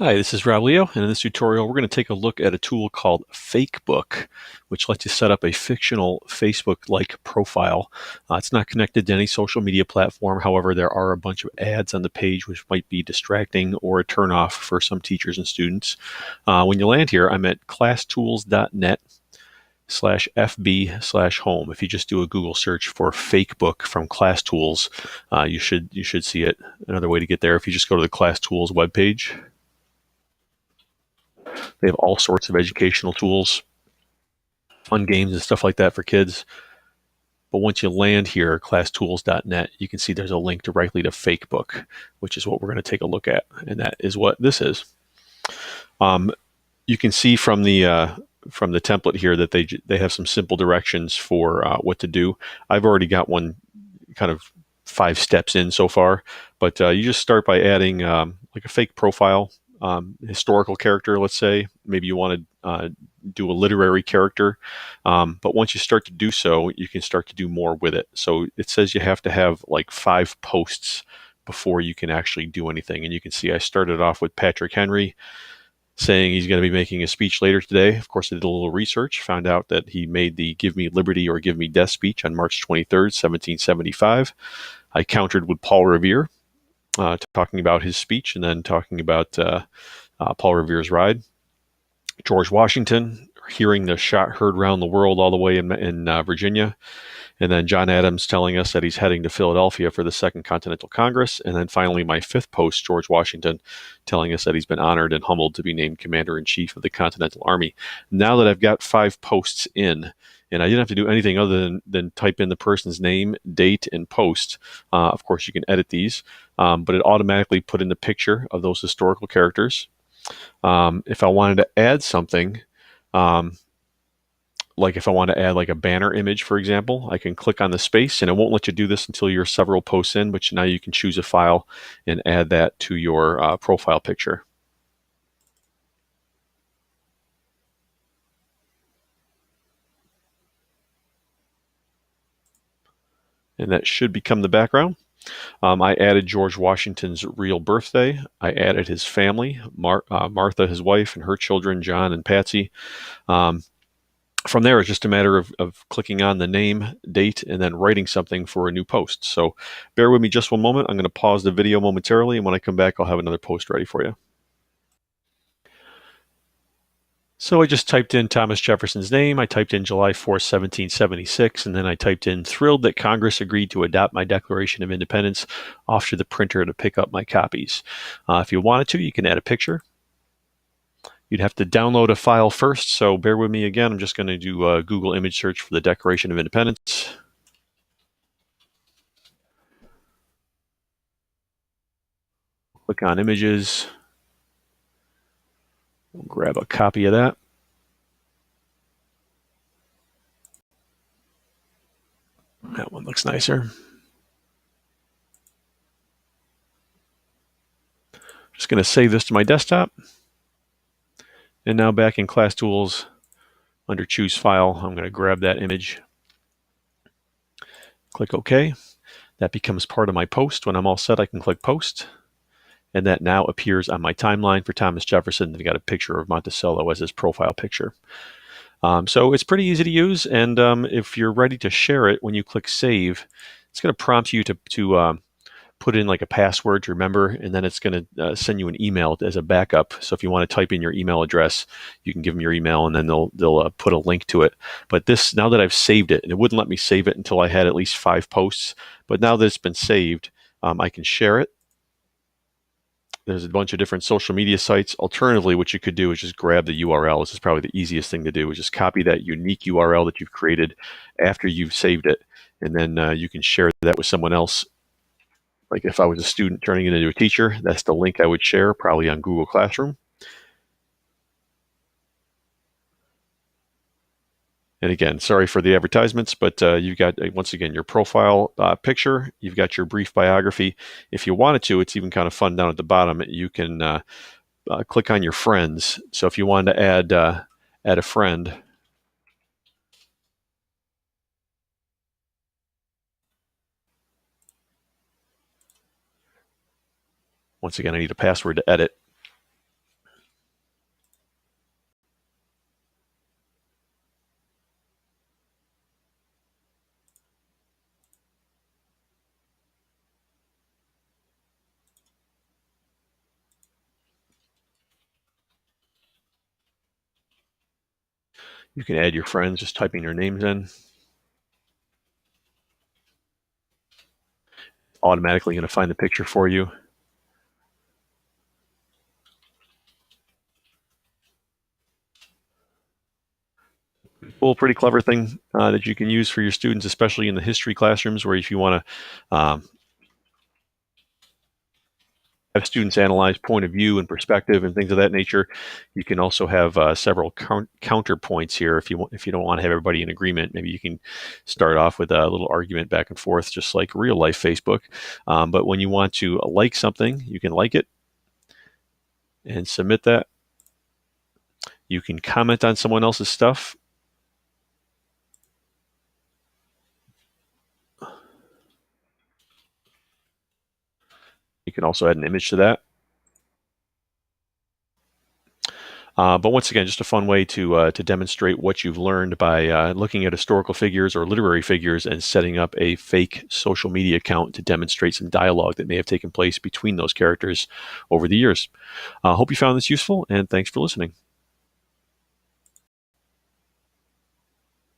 Hi, this is Rob Leo, and in this tutorial we're going to take a look at a tool called Fakebook, which lets you set up a fictional Facebook-like profile. It's not connected to any social media platform. However, there are a bunch of ads on the page which might be distracting or a turnoff for some teachers and students. When you land here, I'm at classtools.net/fb/home. If you just do a Google search for Fakebook from Class Tools, you should see it. Another way to get there, if you just go to the Class Tools webpage, they have all sorts of educational tools, fun games and stuff like that for kids. But once you land here, classtools.net, you can see there's a link directly to Fakebook, which is what we're going to take a look at. And that is what this is. Um, you can see from the template here that they have some simple directions for what to do. I've already got one kind of 5 steps in so far, but you just start by adding like a fake profile, historical character, let's say. Maybe you want to do a literary character, but once you start to do so, you can start to do more with it. So it says you have to have like 5 posts before you can actually do anything. And you can see I started off with Patrick Henry saying he's going to be making a speech later today. Of course, I did a little research, found out that he made the Give Me Liberty or Give Me Death speech on March 23rd, 1775. I countered with Paul Revere, talking about his speech and then talking about Paul Revere's ride. George Washington, hearing the shot heard round the world all the way in Virginia. And then John Adams telling us that he's heading to Philadelphia for the Second Continental Congress. And then finally, my 5th post, George Washington, telling us that he's been honored and humbled to be named Commander-in-Chief of the Continental Army. Now that I've got 5 posts in, and I didn't have to do anything other than type in the person's name, date, and post. Of course, you can edit these, but it automatically put in the picture of those historical characters. If I wanted to add something, um, like if I want to add like a banner image, for example, I can click on the space, and it won't let you do this until you're several posts in, but now you can choose a file and add that to your profile picture. And that should become the background. I added George Washington's real birthday. I added his family, Martha, his wife, and her children, John and Patsy. From there, it's just a matter of clicking on the name, date, and then writing something for a new post. So bear with me just one moment. I'm going to pause the video momentarily, and when I come back, I'll have another post ready for you. So I just typed in Thomas Jefferson's name. I typed in July 4th, 1776, and then I typed in thrilled that Congress agreed to adopt my Declaration of Independence, off to the printer to pick up my copies. If you wanted to, you can add a picture. You'd have to download a file first, so bear with me again. I'm just going to do a Google image search for the Declaration of Independence. Click on images. We'll grab a copy of that. That one looks nicer. Just going to save this to my desktop. And now back in Class Tools, under Choose File, I'm going to grab that image. Click OK. That becomes part of my post. When I'm all set, I can click Post. And that now appears on my timeline for Thomas Jefferson. They've got a picture of Monticello as his profile picture. So it's pretty easy to use. And if you're ready to share it, when you click Save, it's going to prompt you to put in like a password to remember, and then it's going to send you an email as a backup. So if you want to type in your email address, you can give them your email, and then they'll put a link to it. But this, now that I've saved it, and it wouldn't let me save it until I had at least 5 posts, but now that it's been saved, I can share it. There's a bunch of different social media sites. Alternatively, what you could do is just grab the URL. This is probably the easiest thing to do, is just copy that unique URL that you've created after you've saved it, and then you can share that with someone else. Like if I was a student turning it into a teacher, that's the link I would share, probably on Google Classroom. And again, sorry for the advertisements, but you've got, once again, your profile picture. You've got your brief biography. If you wanted to, it's even kind of fun down at the bottom. You can click on your friends. So if you wanted to add a friend, once again, I need a password to edit. You can add your friends just typing their names in. Automatically going to find the picture for you. Cool, pretty clever thing that you can use for your students, especially in the history classrooms, where if you want to have students analyze point of view and perspective and things of that nature. You can also have several counterpoints here if you don't want to have everybody in agreement. Maybe you can start off with a little argument back and forth, just like real life Facebook. But when you want to like something, you can like it and submit that. You can comment on someone else's stuff. You can also add an image to that. But once again, just a fun way to demonstrate what you've learned by looking at historical figures or literary figures and setting up a fake social media account to demonstrate some dialogue that may have taken place between those characters over the years. Hope you found this useful, and thanks for listening.